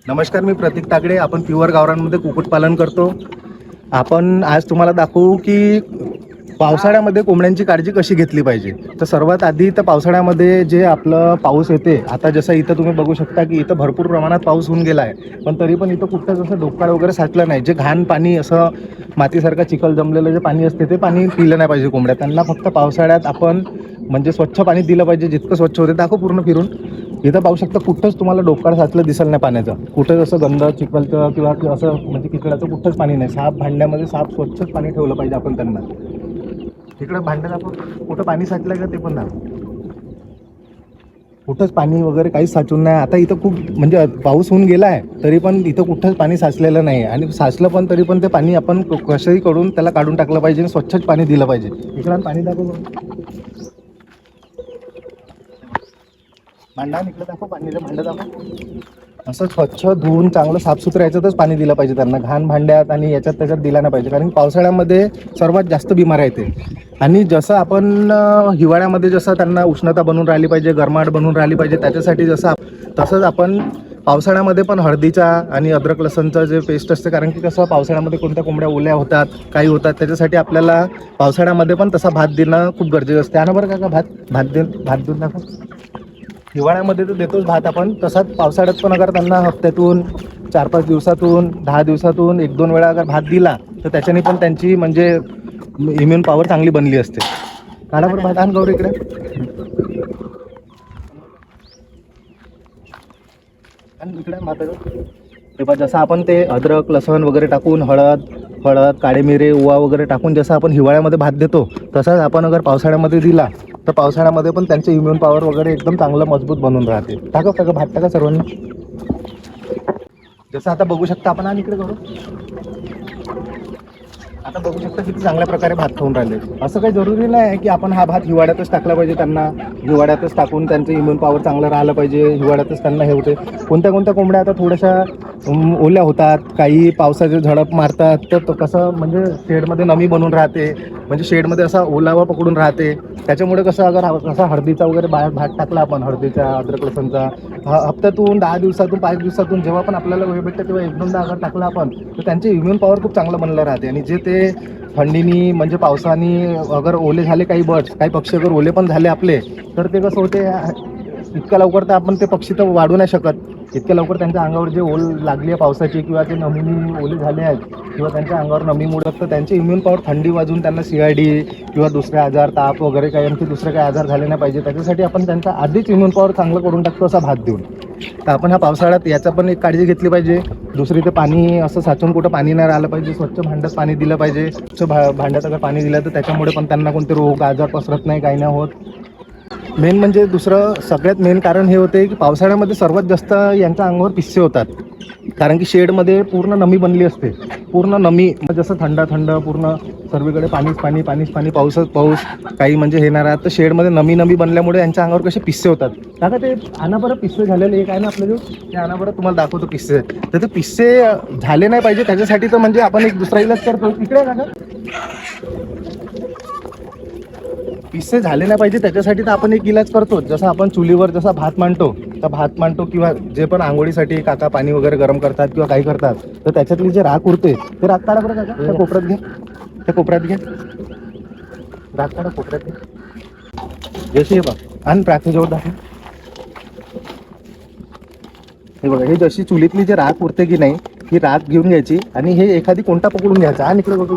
नमस्कार, मी प्रतीक तागडे. आपण प्युअर गावरानमध्ये कुक्कुटपालन करतो. आपण आज तुम्हाला दाखवू की पावसाळ्यामध्ये कोंबड्यांची काळजी कशी घेतली पाहिजे. तर सर्वात आधी तर पावसाळ्यामध्ये जे आपलं पाऊस येते, आता जसं इथं तुम्ही बघू शकता की इथं भरपूर प्रमाणात पाऊस होऊन गेला आहे, पण तरी पण इथं कुठं जसं डोकाळ वगैरे साचलं नाही. जे घाण पाणी असं मातीसारखं चिखल जमलेलं जे पाणी असते ते पाणी पिलं नाही पाहिजे कोंबड्या. त्यांना फक्त पावसाळ्यात आपण म्हणजे स्वच्छ पाणी दिलं पाहिजे, जितकं स्वच्छ होते. दाखव पूर्ण फिरून. इथं पाहू शकता कुठंच तुम्हाला डोकाळ साचलं दिसेल नाही पाण्याचं. कुठंच असं गंध चिखलचं किंवा असं म्हणजे किचडाचं कुठंच पाणी नाही. साफ भांड्यामध्ये साफ स्वच्छच पाणी ठेवलं पाहिजे आपण त्यांना. तिकडं भांड्यात आपण कुठं पाणी साचलं का ते पण दाखव. कुठंच पाणी वगैरे काहीच साचून नाही. आता इथं खूप म्हणजे पाऊस होऊन गेला आहे, तरी पण इथं कुठंच पाणी साचलेलं नाही. आणि साचलं पण तरी पण ते पाणी आपण कसंही करून त्याला काढून टाकलं पाहिजे आणि स्वच्छच पाणी दिलं पाहिजे. इकडं पाणी दाखव. भांडा इकडे दाखव, पाणीचं भांडं दाखव. असं स्वच्छ धुवून चांगलं साफसुथरं याच्यातच पाणी दिलं पाहिजे त्यांना. घाण भांड्यात आणि याच्यात त्याच्यात दिला नाही पाहिजे, कारण पावसाळ्यामध्ये सर्वात जास्त बिमाऱ्या येते. आणि जसं आपण हिवाळ्यामध्ये जसं त्यांना उष्णता बनून राहिली पाहिजे, गरमाट बनून राहिली पाहिजे, त्याच्यासाठी तसंच आपण पावसाळ्यामध्ये पण हळदीचा आणि अद्रक लसणचं जे पेस्ट असते, कारण की कसं पावसाळ्यामध्ये कोणत्या कोंबड्या ओल्या होतात, काही होतात, त्याच्यासाठी आपल्याला पावसाळ्यामध्ये पण तसा भात देणं खूप गरजेचं असते. आणि बरं का भात देऊन दाखव. हिवाळ्यामध्ये तर देतोच भात आपण, तसाच पावसाळ्यात पण अगर त्यांना हप्त्यातून 4-5 दिवसातून 10 दिवसातून 1-2 वेळा अगर भात दिला तर त्याच्याने पण त्यांची म्हणजे इम्युन पॉवर चांगली बनली असते. काढा बरं भात. आण गौरी इकडे. आणि इकडे माता जसं आपण ते अद्रक लसण वगैरे टाकून हळद काळे मिरे ओवा वगैरे टाकून जसं आपण हिवाळ्यामध्ये भात देतो, तसाच आपण अगर पावसाळ्यामध्ये दिला तर पावसाळ्यामध्ये पण त्यांचे इम्युन पॉवर वगैरे एकदम चांगलं मजबूत बनून राहते. टाका भात टाका सर्वांनी. जसं आता बघू शकता आपण. आणि इकडे करू. आता बघू शकता किती चांगल्या प्रकारे भात खाऊन राहिले. असं काही जरुरी नाही की आपण हा भात हिवाळ्यातच टाकला पाहिजे. त्यांना हिवाळ्यातच टाकून त्यांचं इम्युन पॉवर चांगलं राहिलं पाहिजे, हिवाळ्यातच त्यांना हे होते. कोणत्या कोंबड्या आता थोड्याशा ओल्या होतात, काही पावसाचे झडप मारतात, तर कसं म्हणजे शेडमध्ये नमी बनून राहते, म्हणजे शेडमध्ये असा ओलावा पकडून राहते. त्याच्यामुळे कसं अगर असा हळदीचा वगैरे बाहेर भात टाकला आपण, हळदीचा अद्रक लसणचा हप्त्यातून 10 दिवसातून 5 दिवसातून जेव्हा पण आपल्याला वेळ भेटते तेव्हा 1-2दा अगर टाकला आपण, तर त्यांचे इम्युन पॉवर खूप चांगलं बनलं राहते. आणि जे ते थंडीनी म्हणजे पावसाने अगर ओले झाले काही बर्ड्स, काही पक्षी अगर ओले पण झाले आपले, तर ते कसं होते इतक्या लवकर तर आपण ते पक्षी तर वाढू नाही शकत. इतक्या लवकर त्यांच्या अंगावर जे ओल लागली आहे पावसाची किंवा ते नमीने ओले झाले आहेत किंवा त्यांच्या अंगावर नमीमुळे तर त्यांचे इम्युन पॉवर थंडी वाजून त्यांना CID किंवा दुसरे आजार, ताप वगैरे काही आणखी दुसरे काही आजार झाले नाही पाहिजे. त्याच्यासाठी आपण त्यांचा आधीच इम्युन पॉवर चांगलं करून टाकतो असा भात देऊन. तर आपण हा पावसाळ्यात याचा पण एक काळजी घेतली पाहिजे. दुसरी ते पाणी असं साचून कुठं पाणी नाही राहिलं पाहिजे. स्वच्छ भांड्यात पाणी दिलं पाहिजे. स्वच्छ भांड्यात अगर पाणी दिलं तर त्याच्यामुळे पण त्यांना कोणते रोग आजार पसरत नाही, काही नाही होत. मेन म्हणजे दुसरं सगळ्यात मेन कारण हे होते की पावसाळ्यामध्ये सर्वात जास्त यांच्या अंगावर पिस्से होतात, कारण की शेडमध्ये पूर्ण नमी बनली असते. पूर्ण नमी जसं थंड पूर्ण सर्वीकडे पाणी पाऊसच पाऊस काही म्हणजे हे नाही राहत, तर शेडमध्ये नमी बनल्यामुळे यांच्या अंगावर कसे पिस्से होतात. काका ते आणा बरं पिस्से झालेले एक आहे ना आपल्याजवळ, ते आणा बरं, तुम्हाला दाखवतो पिस्से. तर ते पिस्से झाले नाही पाहिजे त्याच्यासाठी तर म्हणजे आपण एक दुसरा इलाज करतो. इकडे काका. पिस्से झाले नाही पाहिजे त्याच्यासाठी तर आपण एक इलाज करतो. जसं आपण चुलीवर जसा भात मांडतो किंवा जे पण आंघोळीसाठी काका पाणी वगैरे गरम करतात किंवा काही करतात, तर त्याच्यातली जे राख उरते ते राख काढा बरं काका. त्या कोपऱ्यात घे राख काढा, कोपऱ्यात घे. जशी हे बघ आणि प्रार्थनेजवळ दाखव. हे बघा, हे जशी चुलीतली जे राख उरते की नाही, ही राख घेऊन घ्यायची आणि हे एखादी कोणता पकडून घ्यायचा आणि इकडे बघू.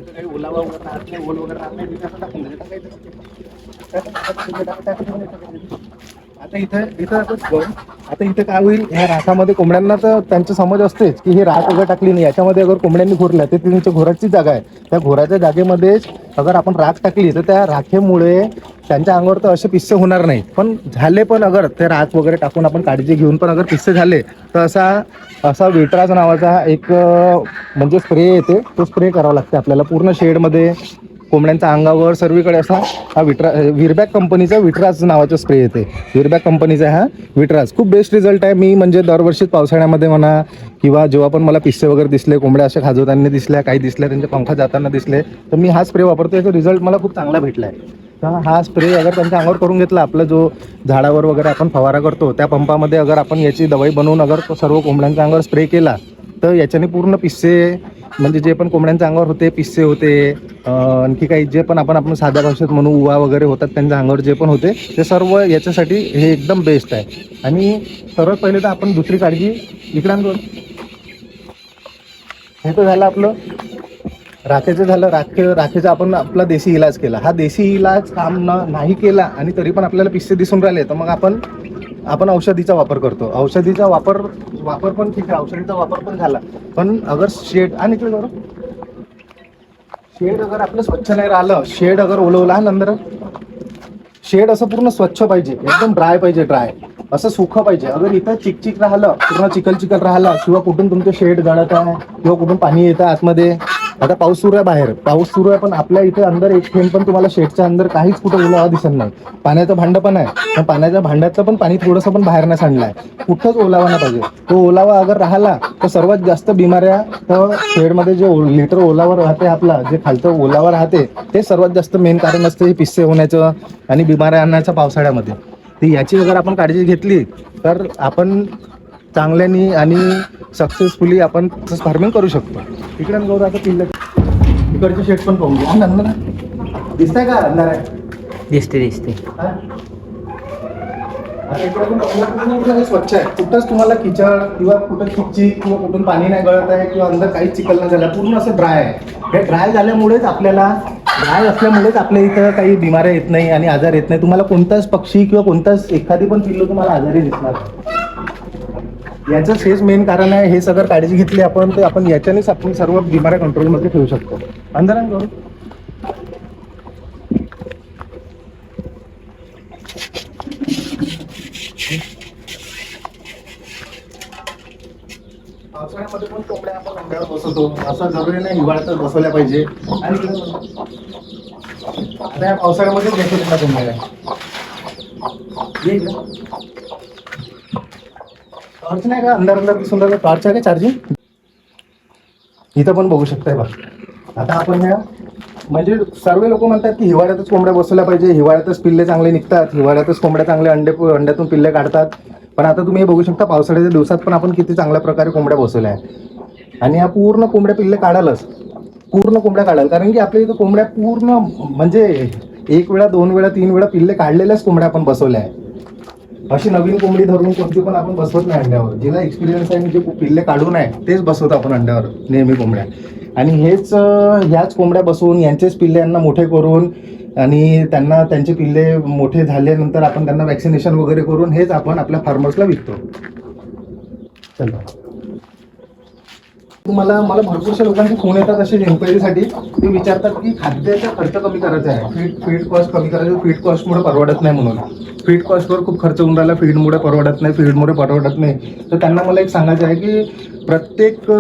काही ओलावा वगैरे राहत नाही, ओल वगैरे राहत नाही, असं टाकून द्यायचं. आता इथं काय होईल, ह्या राखामध्ये कोंबड्यांना तर त्यांची समज असतेच की हे राख वगैरे टाकली नाही, याच्यामध्ये अगर कोंबड्यांनी घोरल्या ते त्यांच्या घोराची जागा आहे. त्या घोराच्या जागेमध्येच अगर आपण राख टाकली तर त्या राखेमुळे त्यांच्या अंगावर तर असे पिस्से होणार नाही. पण झाले पण अगर ते राख वगैरे टाकून आपण काळजी घेऊन पण अगर पिस्से झाले तर असा विट्राज नावाचा एक म्हणजे स्प्रे येते, तो स्प्रे करावा लागते आपल्याला पूर्ण शेडमध्ये, कोंबड्यांच्या अंगावर सर्वीकडे. असा हा विरबॅक कंपनीचा विट्राज नावाचा स्प्रे येते. विरबॅक कंपनीचा हा विट्राज खूप बेस्ट रिझल्ट आहे. मी म्हणजे दरवर्षी पावसाळ्यामध्ये म्हणा किंवा जेव्हा पण मला पिस्से वगैरे दिसले, कोंबड्या अशा खाजवताना दिसल्या, काही दिसल्या, त्यांचे पंखा जाताना दिसले, तर मी हा स्प्रे वापरतो. याचा रिझल्ट मला खूप चांगला भेटला आहे. तर हा स्प्रे अगर त्यांच्या अंगावर करून घेतला, आपला जो झाडावर वगैरे आपण फवारा करतो त्या पंपामध्ये अगर आपण याची दवाई बनवून अगर सर्व कोंबड्यांच्या अंगावर स्प्रे केला तर याच्याने पूर्ण पिस्से, म्हणजे जे पण कोंबड्यांच्या अंगावर होते पिस्से होते, आणखी काही जे पण आपण साध्या भाषेत म्हणू उवा वगैरे होतात त्यांच्या अंगावर जे पण होते ते सर्व याच्यासाठी हे एकदम बेस्ट आहे. आणि सर्वात पहिले तर आपण दुसरी काळजी इकडांवर, हे तर झालं आपलं राखेचं झालं. राखेचा आपण आपला देशी इलाज केला. हा देशी इलाज काम नाही केला आणि तरी पण आपल्याला पिस्से दिसून राहिले तर मग आपण औषधीचा वापर करतो. औषधीचा वापर पण ठीक आहे, औषधीचा वापर पण झाला, पण अगर शेड आणि इकडे बरं शेड अगर आपलं स्वच्छ नाही राहिलं, शेड अगर ओलवला नंतर शेड असं पूर्ण स्वच्छ पाहिजे, एकदम ड्राय पाहिजे, ड्राय असं सुखं पाहिजे. अगर इथं चिकचिक राहिलं, पूर्ण चिखल राहिला किंवा कुठून तुमचं शेड गळत आहे किंवा कुठून पाणी येतं आतमध्ये, आता पाऊस सुरू आहे, बाहेर पाऊस सुरू आहे पण आपल्या इथे अंदर एक थेंब पण तुम्हाला शेडच्या अंदर काहीच कुठं ओलावा दिसत नाही. पाण्याचं भांडं पण आहे, पण पाण्याच्या भांड्यातलं पण पाणी थोडंसं पण बाहेर नाही सांडलं आहे, कुठंच ओलावा नाही पाहिजे. तो ओलावा अगर राहिला तर सर्वात जास्त बिमाऱ्या तर शेडमध्ये जे लिटर ओलावा राहते, आपला जे खालचं ओलावा राहते ते सर्वात जास्त मेन कारण असतं हे पिस्से होण्याचं आणि बिमाऱ्या आणण्याचं पावसाळ्यामध्ये. ती याची अगर आपण काळजी घेतली तर आपण चांगल्यानी आणि सक्सेसफुली आपण फार्मिंग करू शकतो. इकडे गौर आता पिल्ल इकडचे शेड पण पाहून घ्या. अंधार दिसतंय का? अंधार आहे, दिसते. स्वच्छ आहे, कुठंच तुम्हाला किचड किंवा कुठं चिकचिक किंवा कुठून पाणी नाही गळत आहे किंवा अंदर काहीच चिखल नाही झाला, पूर्ण असं ड्राय आहे. हे ड्राय असल्यामुळेच आपल्या इथं काही बिमाऱ्या येत नाही आणि आजार येत नाही. तुम्हाला कोणताच पक्षी किंवा कोणताच एखादी पण पिल्लू तुम्हाला आजारी दिसणार. याचंच हेच मेन कारण आहे. हे सगळं काळजी घेतली आपण तर आपण याच्यानेच आपण सर्व बिमाऱ्या कंट्रोलमध्ये ठेवू शकतो. अंधारात करू पावसाळ्यामध्ये पण कोंबड्या आपण अंड्यावर बसवतो, असं जरुरी नाही हिवाळ्यातच बसवल्या पाहिजे. आणि आता या पावसाळ्यामध्ये बसवल्या कोंबड्या टॉर्च नाही का? अंदर दिसून राहिलं टॉर्च आहे का चार्जिंग? इथं पण बघू शकताय बघ. आता आपण ह्या म्हणजे सर्व लोक म्हणतात की हिवाळ्यातच कोंबड्या बसवल्या पाहिजे, हिवाळ्यातच पिल्ले चांगले निघतात, हिवाळ्यातच कोंबड्या चांगले अंड्यातून पिल्ले काढतात. पण आता तुम्ही हे बघू शकता पावसाळ्याच्या दिवसात पण आपण किती चांगल्या प्रकारे कोंबड्या बसवल्या आहेत. आणि ह्या पूर्ण कोंबड्या पिल्ले काढालच, पूर्ण कोंबड्या काढाल, कारण की आपल्या इथं कोंबड्या पूर्ण म्हणजे 1 वेळा 2 वेळा 3 वेळा पिल्ले काढलेल्याच कोंबड्या आपण बसवल्या आहे. अशी नवीन कोंबडी धरून कोणती पण आपण बसवत नाही अंड्यावर. जिला एक्सपिरियन्स आहे जे पिल्ले काढून आहे तेच बसवतो आपण अंड्यावर नेहमी कोंबड्या. आणि ह्याच कोंबड्या बसवून यांचेच पिल्ले यांना मोठे करून आणि त्यांचे पिल्ले मोठे झाल्यानंतर आपण त्यांना वॅक्सिनेशन वगैरे करून हेच आपण आपल्या फार्मर्सला विकतो. चला, मला भरपूरशा लोकांचे फोन येतात असे एन्क्वायरीसाठी. ते विचारतात की खाद्याचा खर्च कमी करायचा आहे, फीड कॉस्ट कमी करायचं, फीड कॉस्टमुळे परवडत नाही म्हणून. फीड कॉस्टवर खूप खर्च होऊन राहिला, फीडमुळे परवडत नाही. तर त्यांना मला एक सांगायचं आहे की प्रत्येक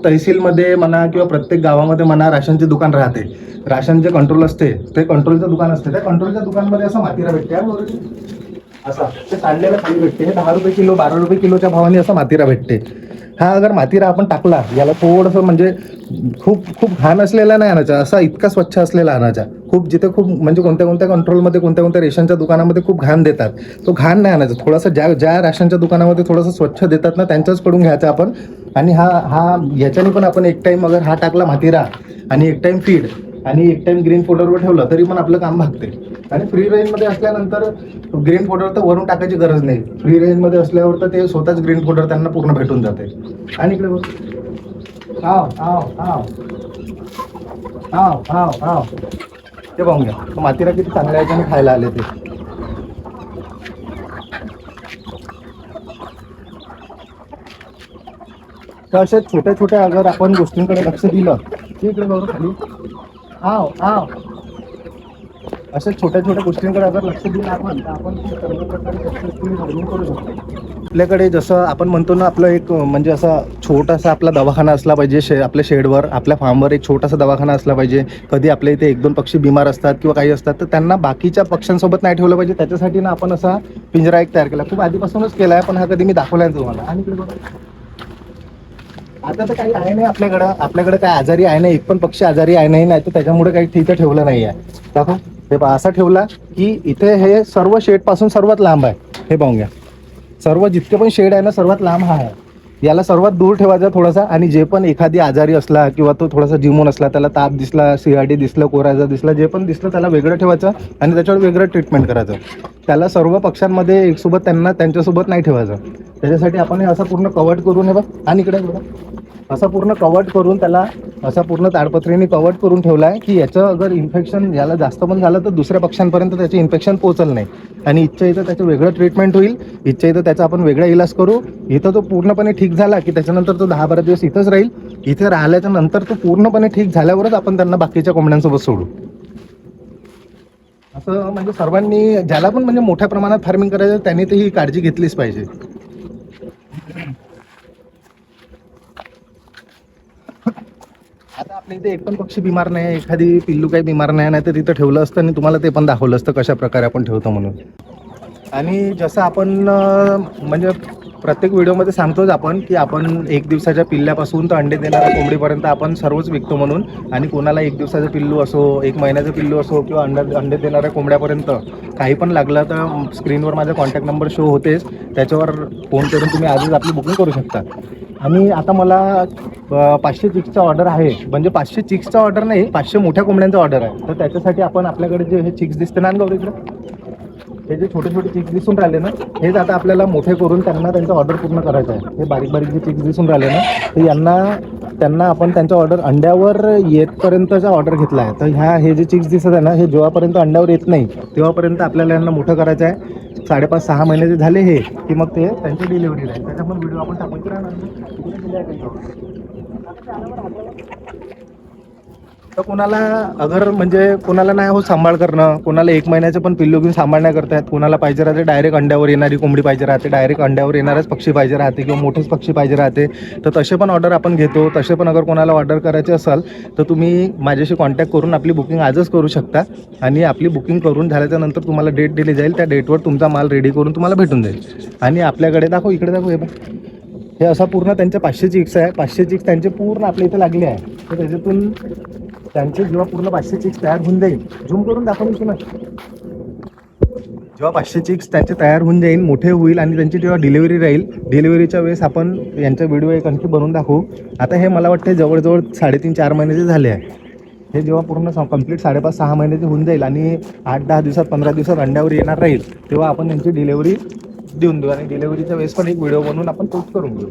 तहसीलमध्ये म्हणा किंवा प्रत्येक गावामध्ये म्हणा राशनचे दुकान राहते. राशन जे कंट्रोल असते ते कंट्रोलचं दुकान असते. त्या कंट्रोलच्या दुकानमध्ये असं मातीरा भेटते, असं ते काढलेलं खाली भेटते. 10 रुपये किलो 12 रुपये किलोच्या भावाने असं मातीरा भेटते. हा अगर मातीरा आपण टाकला, याला थोडंसं म्हणजे खूप घाण असलेला नाही आणायचा, असा इतका स्वच्छ असलेला आणायचा. जिथे खूप म्हणजे कोणत्या कंट्रोलमध्ये कोणत्या रेशनच्या दुकानामध्ये खूप घाण देतात, तो घाण नाही आणायचा. थोडासा ज्या राशनच्या दुकानामध्ये थोडंसं स्वच्छ देतात ना त्यांच्याच कडून घ्यायचा आपण. आणि हा याच्याने पण आपण एक टाइम अगर हा टाकला मातीरा आणि एक टाइम फीड आणि एक टाइम ग्रीन फोडरवर ठेवलं तरी पण आपलं काम भागते. आणि फ्री रेंजमध्ये असल्यानंतर ग्रीन फोडर तर वरून टाकायची गरज नाही. फ्री रेंजमध्ये असल्यावर तर ते स्वतःच ग्रीन फोडर त्यांना पूर्ण भेटून जाते. आणि इकडे ते पाहून घ्या मातीरा किती चांगल्या याच्याने खायला आले ते. तर अशा छोट्या अगर आपण गोष्टींकडे लक्ष दिलं की इकडे बघू खाली अशा छोट्या गोष्टींकडे अगर लक्ष दिलं आपण तर आपण सर्व प्रकारे सक्सेसफुली फार्मिंग करू शकतो. आपल्याकडे जसं आपण म्हणतो ना आपलं एक म्हणजे असा छोटासा आपला दवाखाना असला पाहिजे. आपल्या शेडवर आपल्या फार्मवर एक छोटासा दवाखाना असला पाहिजे. कधी आपल्या इथे 1-2 पक्षी बिमार असतात किंवा काही असतात तर त्यांना बाकीच्या पक्ष्यांसोबत नाही ठेवलं पाहिजे. त्याच्यासाठी ना आपण असा पिंजरा एक तयार केला, खूप आधीपासूनच केला आहे पण हा कधी मी दाखवला आहे तुम्हाला. आणि आता तर काही आहे नाही आपल्याकडे काय आजारी आहे नाही, एक पण पक्षी आजारी आहे नाही तर त्याच्यामुळे काही ठीक ठेवलं नाही आहे. दाखव हे पहा असा ठेवला की इथे हे सर्व शेडपासून सर्वात लांब आहे. हे पाहून घ्या, सर्व जितके पण शेड आहे ना सर्वात लांब हा आहे. याला सर्वात दूर ठेवायचा थोडासा. आणि जे पण एखादी आजारी असला किंवा तो थोडासा जिमून असला, त्याला ताप दिसला, CRD दिसलं, कोरायचा दिसला, जे पण दिसलं त्याला वेगळं ठेवायचं आणि त्याच्यावर वेगळं ट्रीटमेंट करायचं. त्याला सर्व पक्ष्यांमध्ये एकसोबत त्यांच्यासोबत नाही ठेवायचं. त्याच्यासाठी आपण हे असं पूर्ण कव्हर करून, हे बघ आणि इकडे बघा, असं पूर्ण कव्हर करून त्याला असा पूर्ण ताडपत्रीने कव्हर करून ठेवला आहे की याचं अगर इन्फेक्शन याला जास्त पण झालं तर दुसऱ्या पक्ष्यांपर्यंत त्याचे इन्फेक्शन पोहोचलं नाही. आणि इच्छा इथं त्याचं वेगळं ट्रीटमेंट होईल, इच्छा इथं त्याचा आपण वेगळा इलाज करू. इथं तो पूर्णपणे ठीक झाला की त्याच्यानंतर तो 10-12 दिवस इथंच राहील. इथे राहिल्याच्या नंतर तो पूर्णपणे ठीक झाल्यावरच आपण त्यांना बाकीच्या कोंबड्यांसोबत सोडू. असं म्हणजे सर्वांनी, ज्याला पण म्हणजे मोठ्या प्रमाणात फार्मिंग करायचं त्यांनी तर ही काळजी घेतलीच पाहिजे. आता आपल्या इथे एक पण पक्षी बिमार नाही, एखादी पिल्लू काही बिमार नाही, तर तिथं ठेवलं असतं आणि तुम्हाला ते पण दाखवलं असतं कशा प्रकारे आपण ठेवतो म्हणून. आणि जसं आपण म्हणजे प्रत्येक व्हिडिओमध्ये सांगतोच आपण की आपण 1 दिवसाच्या पिल्ल्यापासून तर अंडे देणाऱ्या कोंबडीपर्यंत आपण सर्वच विकतो म्हणून. आणि कोणाला 1 दिवसाचं पिल्लू असो, 1 महिन्याचं पिल्लू असो किंवा अंडे देणाऱ्या कोंबड्यापर्यंत काही पण लागलं तर स्क्रीनवर माझा कॉन्टॅक्ट नंबर शो होतेच, त्याच्यावर फोन करून तुम्ही आजच आपली बुकिंग करू शकता. आणि आता मला 500 चिक्सचा ऑर्डर आहे. म्हणजे 500 चिक्सचा ऑर्डर नाही, 500 मोठ्या कोंबड्यांचा ऑर्डर आहे. तर त्याच्यासाठी आपण आपल्याकडे जे हे चिक्स दिसते ना गौरी इकडे, हे जे छोटे छोटे चिक्स दिसून राहिले ना, हेच आता आपल्याला मोठे करून त्यांना त्यांचा ऑर्डर पूर्ण करायचा आहे. हे बारीक बारीक जे चिक्स दिसून राहिले ना, ते त्यांना आपण त्यांचा ऑर्डर अंड्यावर येतपर्यंतचा ऑर्डर घेतला आहे. तर हे जे चिक्स दिसत आहे ना, हे जेव्हापर्यंत अंड्यावर येत नाही तेव्हापर्यंत आपल्याला यांना मोठं करायचं आहे. 5.5-6 महिन्याचे झाले हे की मग ते त्यांची डिलिव्हरी राहील. त्याचा पण व्हिडिओ आपण टाकून राहणार. तर कोणाला अगर म्हणजे कोणाला नाही हो सांभाळ करणं, कोणाला 1 महिन्याचं पण पिल्लू घेऊन सांभाळ नाही करता येत, कोणाला पाहिजे राहते डायरेक्ट अंड्यावर येणारी कोंबडी पाहिजे राहते, डायरेक्ट अंड्यावर येणारच पक्षी पाहिजे राहते किंवा मोठेच पक्षी पाहिजे राहते, तर तसे पण ऑर्डर आपण घेतो. तसे पण अगर कोणाला ऑर्डर करायचे असेल तर तुम्ही माझ्याशी कॉन्टॅक्ट करून आपली बुकिंग आजच करू शकता. आणि आपली बुकिंग करून झाल्याच्यानंतर तुम्हाला डेट दिली जाईल, त्या डेटवर तुमचा माल रेडी करून तुम्हाला भेटून जाईल. आणि आपल्याकडे दाखव, इकडे दाखव, हे असा पूर्ण त्यांचे 500 चिक्स आहे. 500 चिक्स त्यांचे पूर्ण आपल्या इथे लागले आहे. तर त्याच्यातून त्यांचे जेव्हा पूर्ण 500 चिक्स तयार होऊन जाईल, झूम करून दाखवून ना, जेव्हा 500 चिक्स त्यांचे तयार होऊन जाईल, मोठे होईल आणि त्यांची जेव्हा डिलिव्हरी राहील, डिलिव्हरीच्या वेळेस आपण यांचा व्हिडिओ एक आणखी बनवून दाखवू. आता हे मला वाटते जवळजवळ 3.5-4 महिन्याचे झाले आहे. हे जेव्हा पूर्ण कंप्लीट 5.5-6 महिन्याचे होऊन जाईल आणि 8-10 दिवसात 15 दिवसात अंड्यावर येणार राहील, तेव्हा आपण त्यांची डिलिव्हरी देऊन देऊ. आणि डिलिव्हरीच्या वेळेस पण एक व्हिडिओ बनवून आपण पोस्ट करून घेऊ.